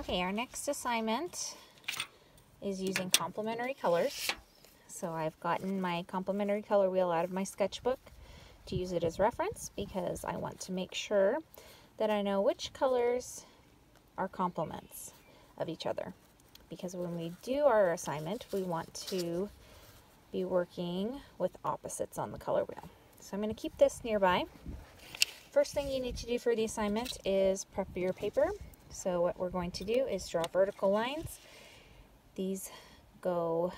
Okay, our next assignment is using complementary colors. So I've gotten my complementary color wheel out of my sketchbook to use it as reference because I want to make sure that I know which colors are complements of each other. Because when we do our assignment, we want to be working with opposites on the color wheel. So I'm going to keep this nearby. First thing you need to do for the assignment is prep your paper. So what we're going to do is draw vertical lines. These go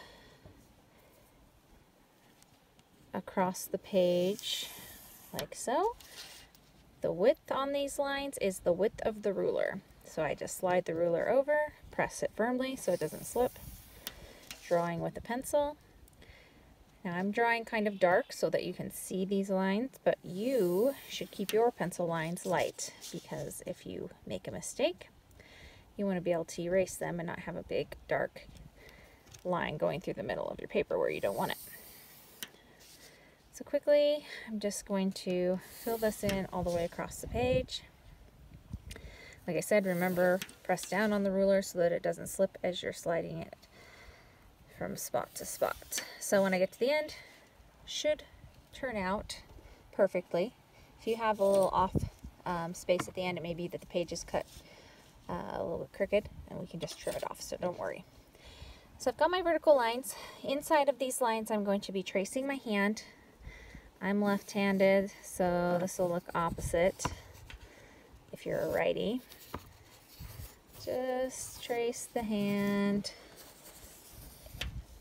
across the page like so. The width on these lines is the width of the ruler. So I just slide the ruler over, press it firmly so it doesn't slip. Drawing with a pencil. Now I'm drawing kind of dark so that you can see these lines, but you should keep your pencil lines light because if you make a mistake, you want to be able to erase them and not have a big dark line going through the middle of your paper where you don't want it. So quickly, I'm just going to fill this in all the way across the page. Like I said, remember, press down on the ruler so that it doesn't slip as you're sliding it from spot to spot. So when I get to the end, should turn out perfectly. If you have a little off space at the end, it may be that the page is cut a little bit crooked and we can just trim it off, so don't worry. So I've got my vertical lines. Inside of these lines, I'm going to be tracing my hand. I'm left-handed, so this will look opposite if you're a righty. Just trace the hand.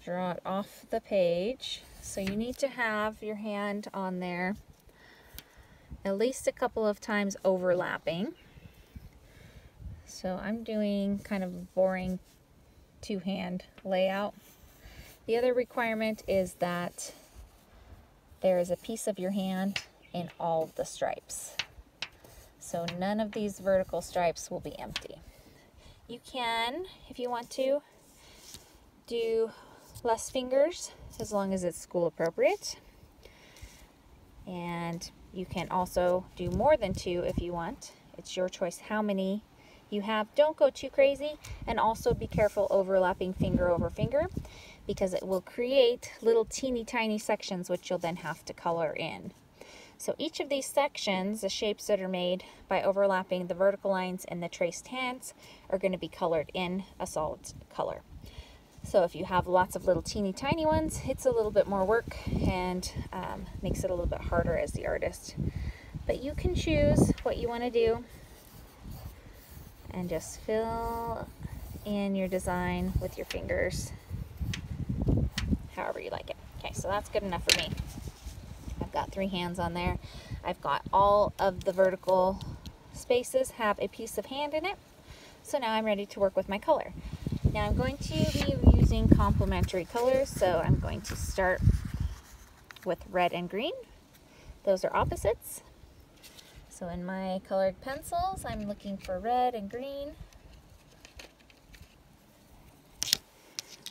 Draw it off the page. So you need to have your hand on there at least a couple of times overlapping. So I'm doing kind of a boring two-hand layout. The other requirement is that there is a piece of your hand in all of the stripes. So none of these vertical stripes will be empty. You can, if you want to, do less fingers as long as it's school appropriate, and you can also do more than 2 if you want. It's your choice how many you have. Don't go too crazy, and also be careful overlapping finger over finger because it will create little teeny tiny sections which you'll then have to color in. So each of these sections, the shapes that are made by overlapping the vertical lines and the traced hands, are going to be colored in a solid color. So if you have lots of little teeny tiny ones, it's a little bit more work and makes it a little bit harder as the artist. But you can choose what you want to do and just fill in your design with your fingers however you like it. Okay, so that's good enough for me. I've got 3 hands on there. I've got all of the vertical spaces have a piece of hand in it. So now I'm ready to work with my color. Now I'm going to be using complementary colors, so I'm going to start with red and green. Those are opposites. So in my colored pencils, I'm looking for red and green.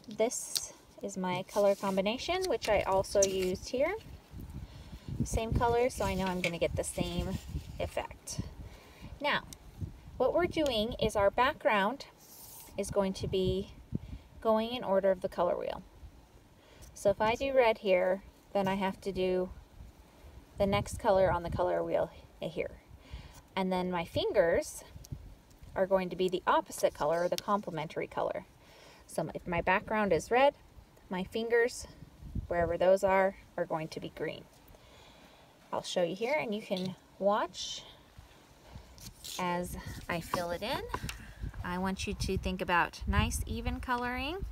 This is my color combination, which I also used here. Same color, so I know I'm going to get the same effect. Now, what we're doing is our background is going to be going in order of the color wheel. So if I do red here, then I have to do the next color on the color wheel here. And then my fingers are going to be the opposite color, or the complementary color. So if my background is red, my fingers, wherever those are going to be green. I'll show you here and you can watch as I fill it in. I want you to think about nice even coloring.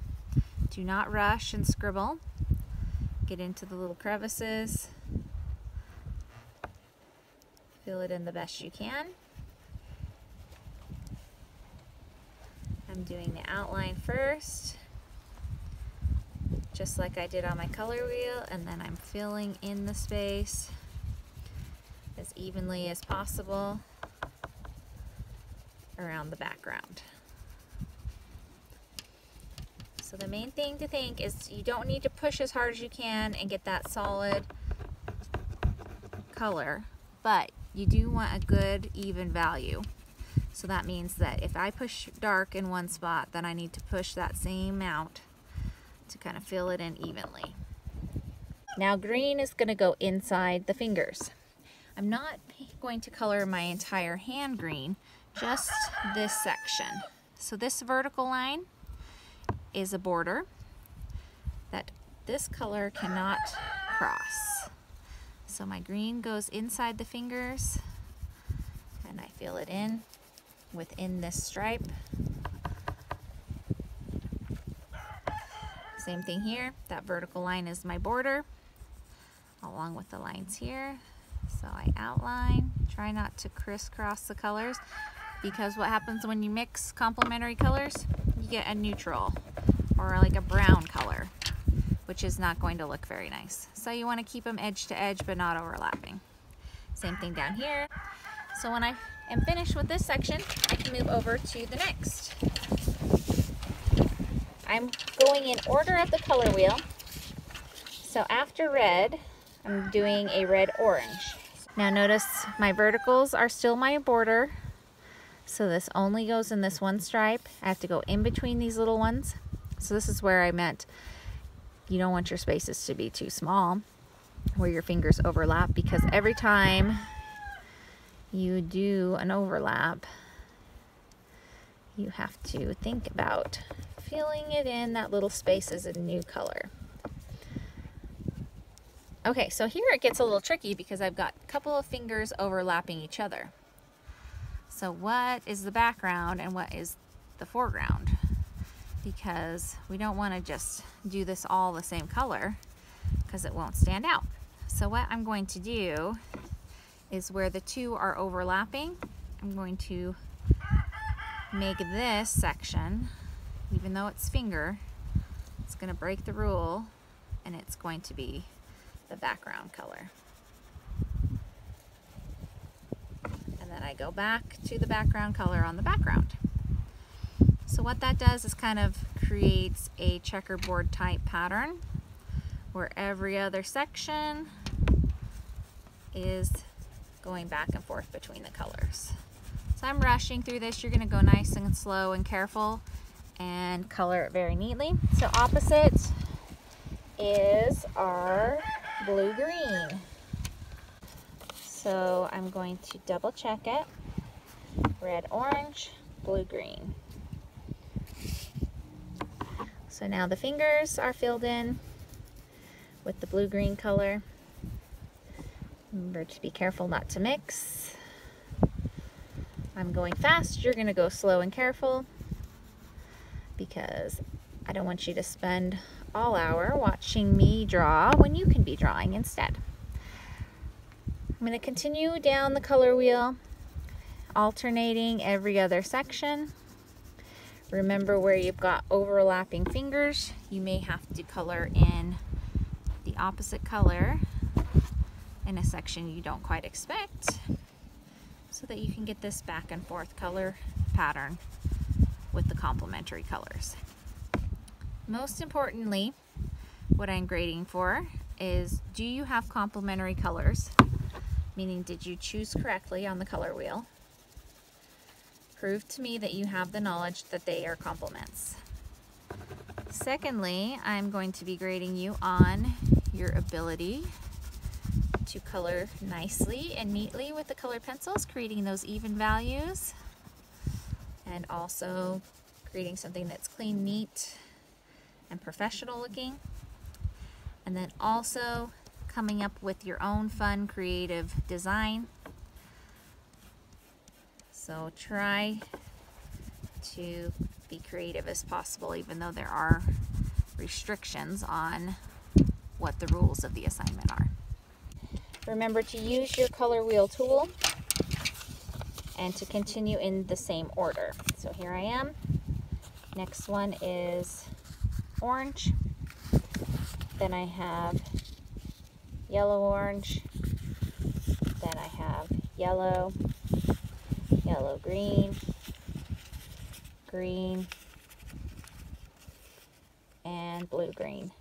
Do not rush and scribble. Get into the little crevices. Fill it in the best you can. I'm doing the outline first, just like I did on my color wheel, and then I'm filling in the space as evenly as possible around the background. So the main thing to think is you don't need to push as hard as you can and get that solid color, but you do want a good even value. So that means that if I push dark in one spot, then I need to push that same amount to kind of fill it in evenly. Now green is going to go inside the fingers. I'm not going to color my entire hand green, just this section. So this vertical line is a border that this color cannot cross. So my green goes inside the fingers and I fill it in within this stripe. Same thing here, that vertical line is my border along with the lines here. So I outline, try not to crisscross the colors, because what happens when you mix complementary colors, you get a neutral or like a brown color, which is not going to look very nice. So you want to keep them edge to edge but not overlapping. Same thing down here. So when I am finished with this section, I can move over to the next. I'm going in order of the color wheel. So after red, I'm doing a red-orange. Now notice my verticals are still my border. So this only goes in this one stripe. I have to go in between these little ones. So this is where I meant you don't want your spaces to be too small where your fingers overlap, because every time you do an overlap, you have to think about filling it in that little space as a new color. Okay, so here it gets a little tricky because I've got a couple of fingers overlapping each other. So what is the background and what is the foreground? Because we don't want to just do this all the same color because it won't stand out. So what I'm going to do is where the two are overlapping, I'm going to make this section, even though it's finger, it's going to break the rule and it's going to be the background color. And then I go back to the background color on the background. So what that does is kind of creates a checkerboard type pattern where every other section is going back and forth between the colors. So I'm rushing through this. You're going to go nice and slow and careful and color it very neatly. So opposite is our blue-green. So I'm going to double check it. Red-orange, blue-green. So now the fingers are filled in with the blue-green color. Remember to be careful not to mix. I'm going fast, you're going to go slow and careful because I don't want you to spend all hour watching me draw when you can be drawing instead. I'm going to continue down the color wheel, alternating every other section. Remember where you've got overlapping fingers, you may have to color in the opposite color in a section you don't quite expect so that you can get this back and forth color pattern with the complementary colors. Most importantly, what I'm grading for is, do you have complementary colors? Meaning, did you choose correctly on the color wheel? Prove to me that you have the knowledge that they are complements. Secondly, I'm going to be grading you on your ability to color nicely and neatly with the colored pencils, creating those even values, and also creating something that's clean, neat, and professional looking. And then also coming up with your own fun, creative design. So try to be creative as possible, even though there are restrictions on what the rules of the assignment are. Remember to use your color wheel tool and to continue in the same order. So here I am. Next one is orange. Then I have yellow-orange. Then I have yellow, yellow-green, green, and blue-green.